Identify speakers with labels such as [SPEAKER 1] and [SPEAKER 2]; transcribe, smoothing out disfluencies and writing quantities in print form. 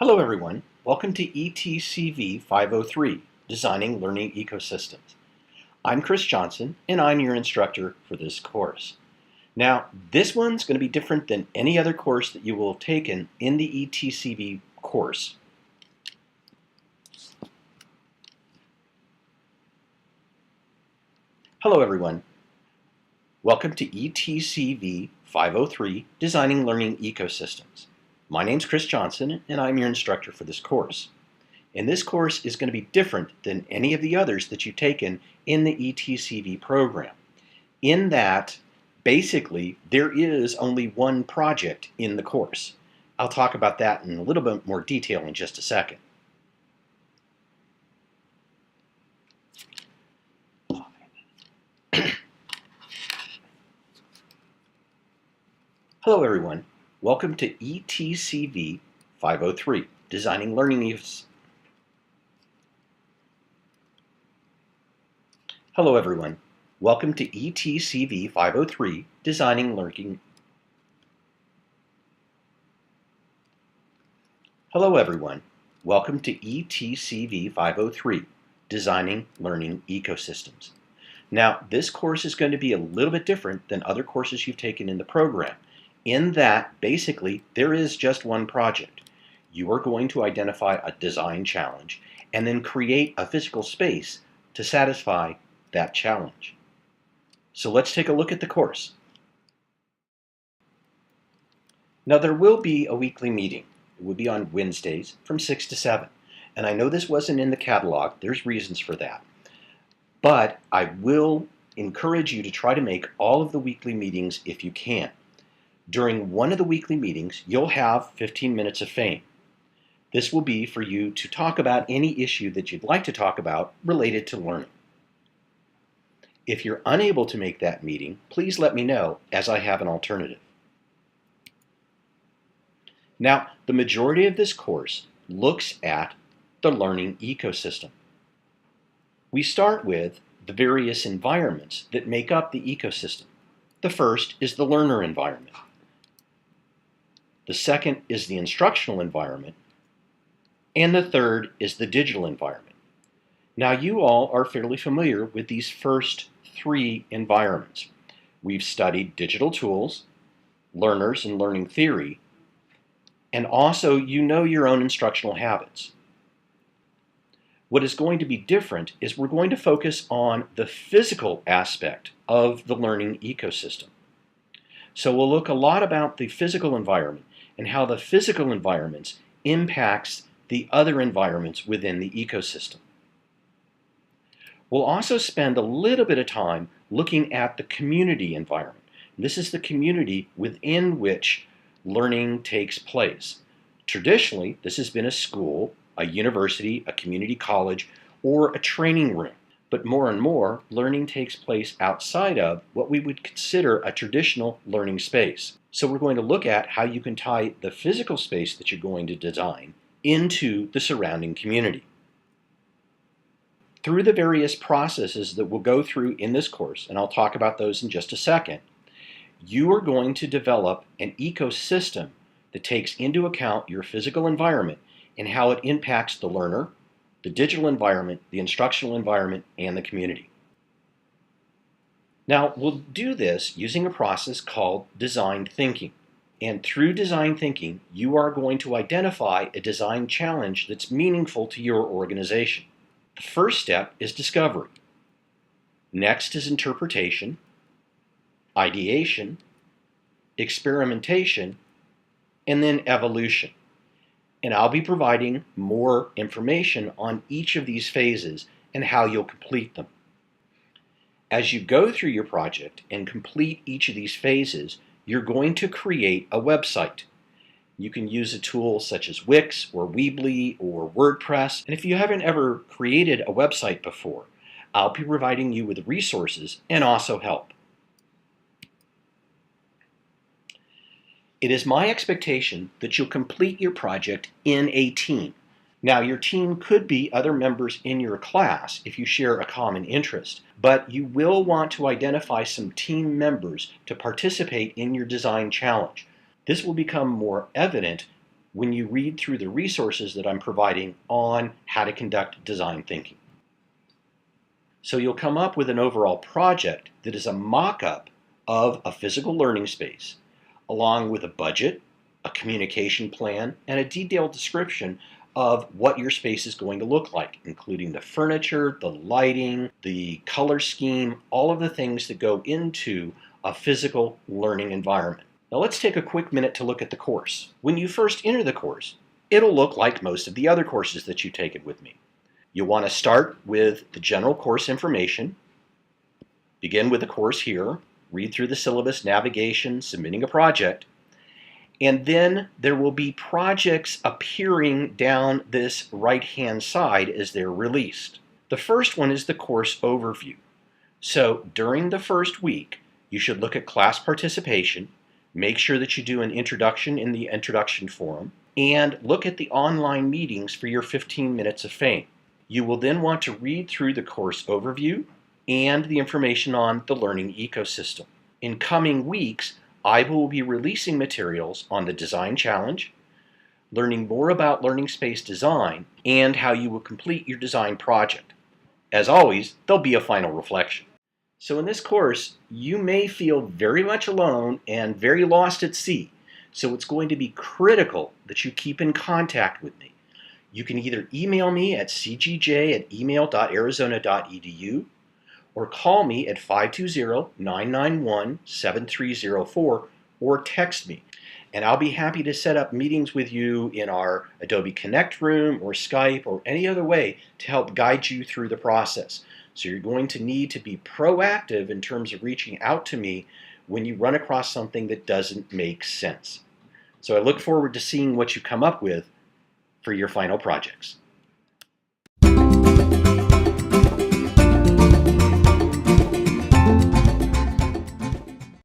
[SPEAKER 1] Hello everyone, welcome to ETCV 503, Designing Learning Ecosystems. I'm Chris Johnson and I'm your instructor for this course. Now, this one's going to be different than any other course that you will have taken in the ETCV course. Hello everyone, welcome to ETCV 503, Designing Learning Ecosystems. My name's Chris Johnson and I'm your instructor for this course. And this course is going to be different than any of the others that you've taken in the ETCV program. In that, basically, there is only one project in the course. I'll talk about that in a little bit more detail in just a second. Hello everyone, welcome to ETCV 503, Designing Learning Ecosystems. Hello everyone, welcome to ETCV 503, Designing Learning. Hello everyone, welcome to ETCV 503, Designing Learning Ecosystems. Now, this course is going to be a little bit different than other courses you've taken in the program, in that, basically, there is just one project. You are going to identify a design challenge and then create a physical space to satisfy that challenge. So let's take a look at the course. Now, there will be a weekly meeting. It will be on Wednesdays from 6 to 7. And I know this wasn't in the catalog. There's reasons for that. But I will encourage you to try to make all of the weekly meetings if you can. During one of the weekly meetings, you'll have 15 minutes of fame. This will be for you to talk about any issue that you'd like to talk about related to learning. If you're unable to make that meeting, please let me know, as I have an alternative. Now, the majority of this course looks at the learning ecosystem. We start with the various environments that make up the ecosystem. The first is the learner environment. The second is the instructional environment, and the third is the digital environment. Now, you all are fairly familiar with these first three environments. We've studied digital tools, learners and learning theory, and also you know your own instructional habits. What is going to be different is we're going to focus on the physical aspect of the learning ecosystem. So we'll look a lot about the physical environment and how the physical environments impacts the other environments within the ecosystem. We'll also spend a little bit of time looking at the community environment. This is the community within which learning takes place. Traditionally, this has been a school, a university, a community college, or a training room. But more and more, learning takes place outside of what we would consider a traditional learning space. So we're going to look at how you can tie the physical space that you're going to design into the surrounding community. Through the various processes that we'll go through in this course, and I'll talk about those in just a second, you are going to develop an ecosystem that takes into account your physical environment and how it impacts the learner, the digital environment, the instructional environment, and the community. Now, we'll do this using a process called design thinking. And through design thinking, you are going to identify a design challenge that's meaningful to your organization. The first step is discovery. Next is interpretation, ideation, experimentation, and then evolution. And I'll be providing more information on each of these phases and how you'll complete them. As you go through your project and complete each of these phases, you're going to create a website. You can use a tool such as Wix or Weebly or WordPress. And if you haven't ever created a website before, I'll be providing you with resources and also help. It is my expectation that you'll complete your project in a team. Now, your team could be other members in your class if you share a common interest, but you will want to identify some team members to participate in your design challenge. This will become more evident when you read through the resources that I'm providing on how to conduct design thinking. So you'll come up with an overall project that is a mock-up of a physical learning space, along with a budget, a communication plan, and a detailed description of what your space is going to look like, including the furniture, the lighting, the color scheme, all of the things that go into a physical learning environment. Now let's take a quick minute to look at the course. When you first enter the course, it'll look like most of the other courses that you take it with me. You'll want to start with the general course information, begin with the course here, read through the syllabus, navigation, submitting a project, and then there will be projects appearing down this right-hand side as they're released. The first one is the course overview. So during the first week, you should look at class participation, make sure that you do an introduction in the introduction forum, and look at the online meetings for your 15 minutes of fame. You will then want to read through the course overview and the information on the learning ecosystem. In coming weeks, I will be releasing materials on the design challenge, learning more about learning space design, and how you will complete your design project. As always, there'll be a final reflection. So in this course, you may feel very much alone and very lost at sea. So it's going to be critical that you keep in contact with me. You can either email me at cgj@email.arizona.edu or call me at 520-991-7304 or text me. And I'll be happy to set up meetings with you in our Adobe Connect room or Skype or any other way to help guide you through the process. So you're going to need to be proactive in terms of reaching out to me when you run across something that doesn't make sense. So I look forward to seeing what you come up with for your final projects.